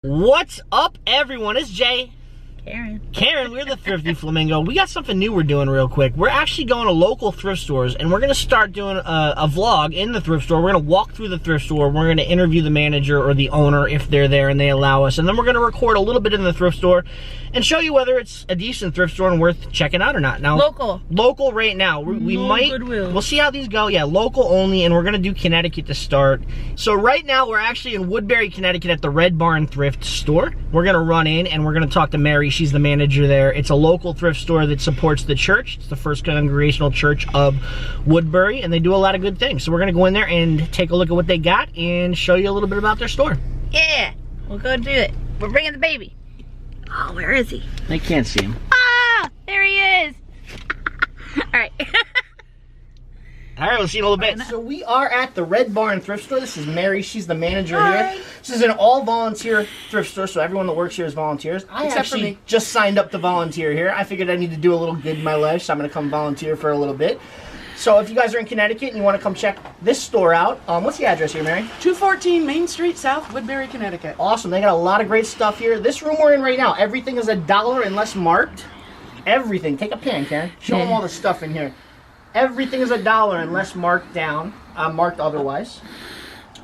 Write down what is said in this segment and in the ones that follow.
What's up, everyone? It's Jay. Karen, we're the Thrifty Flamingo. We got something new we're doing real quick. We're actually going to local thrift stores, and we're going to start doing a vlog in the thrift store. We're going to walk through the thrift store. We're going to interview the manager or the owner if they're there and they allow us. And then we're going to record a little bit in the thrift store and show you whether it's a decent thrift store and worth checking out or not. Now, local right now. We might, Goodwill. We'll see how these go. Yeah, local only, and we're going to do Connecticut to start. So right now, we're actually in Woodbury, Connecticut at the Red Barn Thrift Store. We're going to run in and we're going to talk to Mary. She's the manager there. It's a local thrift store that supports the church. It's the First Congregational Church of Woodbury, and they do a lot of good things. So we're going to go in there and take a look at what they got and show you a little bit about their store. Yeah, we'll go do it. We're bringing the baby. Oh, where is he? I can't see him. Ah, there he is. All right. All right, we'll see you in a little bit. So we are at the Red Barn Thrift Store. This is Mary. She's the manager here. This is an all-volunteer thrift store, so everyone that works here is volunteers. I actually just signed up to volunteer here. I figured I need to do a little good in my life, so I'm going to come volunteer for a little bit. So if you guys are in Connecticut and you want to come check this store out, what's the address here, Mary? 214 Main Street South, Woodbury, Connecticut. Awesome. They got a lot of great stuff here. This room we're in right now, everything is $1 unless marked. Everything. Take a pen, Karen. Show them all the stuff in here. Everything is $1 unless marked down, marked otherwise.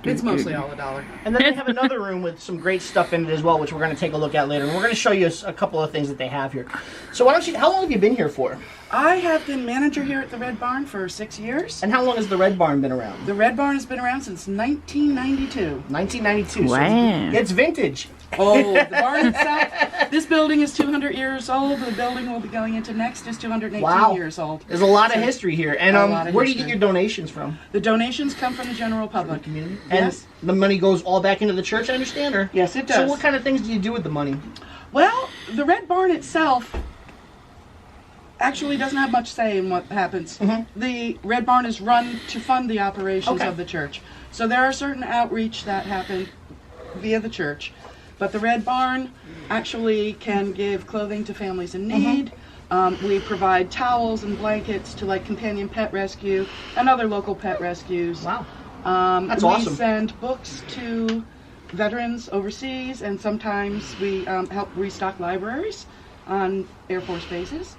It's mostly all $1. And then they have another room with some great stuff in it as well, which we're going to take a look at later. And we're going to show you a couple of things that they have here. So why don't you, how long have you been here for? I have been manager here at the Red Barn for 6 years. And how long has the Red Barn been around? The Red Barn has been around since 1992. 1992. Wow. So it's vintage. Oh, the barn itself, this building is 200 years old. The building we'll be going into next is 218 years old. There's a lot of history here. And where do you get history. your donations from? The donations come from the general public. Community? Yes. And the money goes all back into the church, I understand? Or? Yes, it does. So what kind of things do you do with the money? Well, the Red Barn itself actually doesn't have much say in what happens. The Red Barn is run to fund the operations of the church. So there are certain outreach that happen via the church. But the Red Barn actually can give clothing to families in need. We provide towels and blankets to like Companion Pet Rescue and other local pet rescues. Wow. That's awesome. We send books to veterans overseas, and sometimes we help restock libraries on Air Force bases.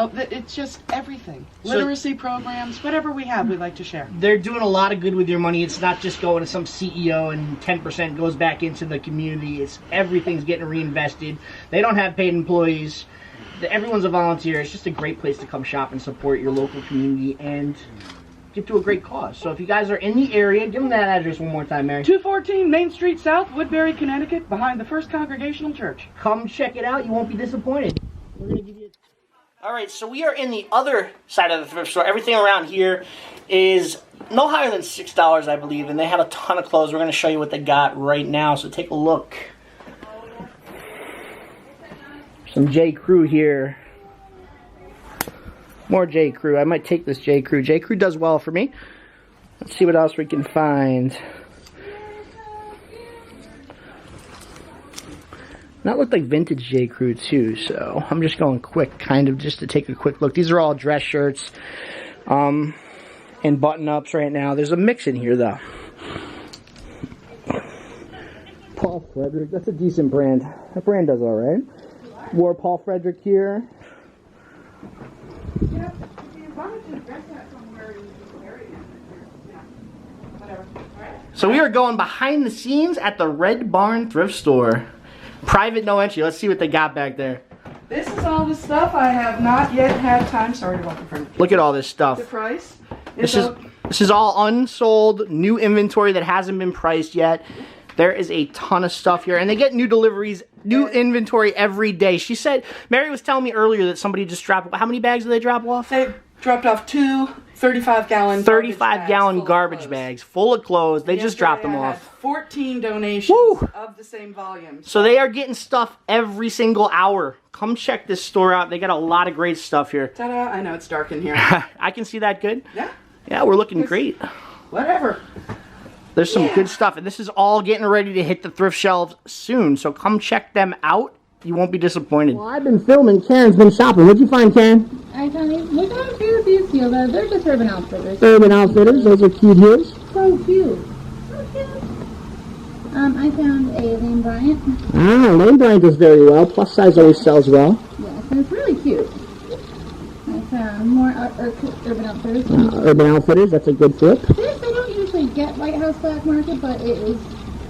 It's just everything. Literacy programs, whatever we have, we like to share. They're doing a lot of good with your money. It's not just going to some CEO and 10% goes back into the community. It's everything's getting reinvested. They don't have paid employees. Everyone's a volunteer. It's just a great place to come shop and support your local community and give to a great cause. So if you guys are in the area, give them that address one more time, Mary. 214 Main Street South, Woodbury, Connecticut, behind the First Congregational Church. Come check it out. You won't be disappointed. We're going to give you... All right, so we are in the other side of the thrift store. Everything around here is no higher than $6, I believe, and they have a ton of clothes. We're going to show you what they got right now, so take a look. Some J. Crew here. More J. Crew. I might take this J. Crew. J. Crew does well for me. Let's see what else we can find. That looked like vintage J. Crew too, so I'm just going quick, kind of just to take a quick look. These are all dress shirts and button-ups right now. There's a mix in here, though. Paul Frederick, that's a decent brand. That brand does all right. Wore Paul Frederick here. So we are going behind the scenes at the Red Barn Thrift Store. Private, no entry. Let's see what they got back there. This is all the stuff I have not yet had time. Sorry to walk in front of you. Look at all this stuff. The price. This is all unsold, new inventory that hasn't been priced yet. There is a ton of stuff here, and they get new deliveries, new inventory every day. She said, Mary was telling me earlier that somebody just dropped, how many bags did they drop off? They dropped off two 35-gallon garbage bags full of clothes. They just dropped them off. 14 donations of the same volume. So they are getting stuff every single hour. Come check this store out. They got a lot of great stuff here. Ta-da! I know it's dark in here. I can see that good. Yeah. Yeah, we're looking great. Whatever. There's some good stuff, and this is all getting ready to hit the thrift shelves soon, so come check them out. You won't be disappointed. Well, I've been filming. Karen's been shopping. What'd you find, Karen? Hi, Tony. Look how cute these heels. They're just Urban Outfitters. Urban Outfitters. Those are cute heels. So cute. So cute. I found a Lane Bryant. Ah, Lane Bryant does very well. Plus size always sells well. Yeah, so it's really cute. I found more Urban Outfitters. Urban Outfitters, that's a good flip. This I don't usually get White House Black Market, but it is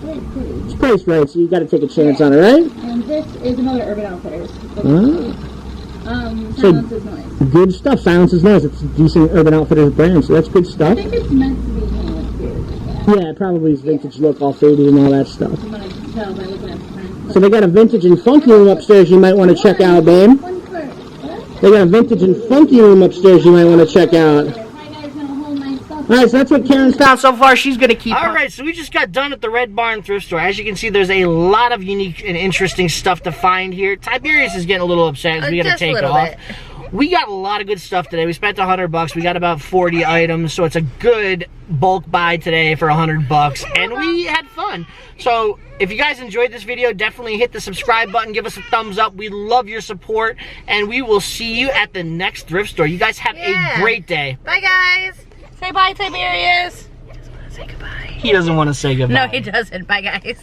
very pretty. It's priced right, so you got to take a chance on it, right? And this is another Urban Outfitters. So, Silence is Noise. good stuff. Silence is Noise. It's a decent Urban Outfitters brand, so that's good I stuff. think it's meant to be, weird. Yeah, it probably is vintage look, all faded and all that stuff. I'm gonna tell by looking at the print. So they got a vintage and funky room upstairs you might want to check out, babe. One foot. What? They got a vintage and funky room upstairs you might want to check out. My guy's gonna hold my stuff. All right, so that's what Karen's found so far. She's going to keep. All right, so we just got done at the Red Barn Thrift Store. As you can see, there's a lot of unique and interesting stuff to find here. Tiberius is getting a little upset as we got to Just a take little off. bit. We got a lot of good stuff today. We spent $100. We got about 40 items, so it's a good bulk buy today for $100, and we had fun. So if you guys enjoyed this video, definitely hit the subscribe button, give us a thumbs up. We love your support, and we will see you at the next thrift store. You guys have a great day. Bye, guys. Say bye, Tiberius. He doesn't want to say goodbye. He doesn't want to say goodbye. No, he doesn't. Bye, guys.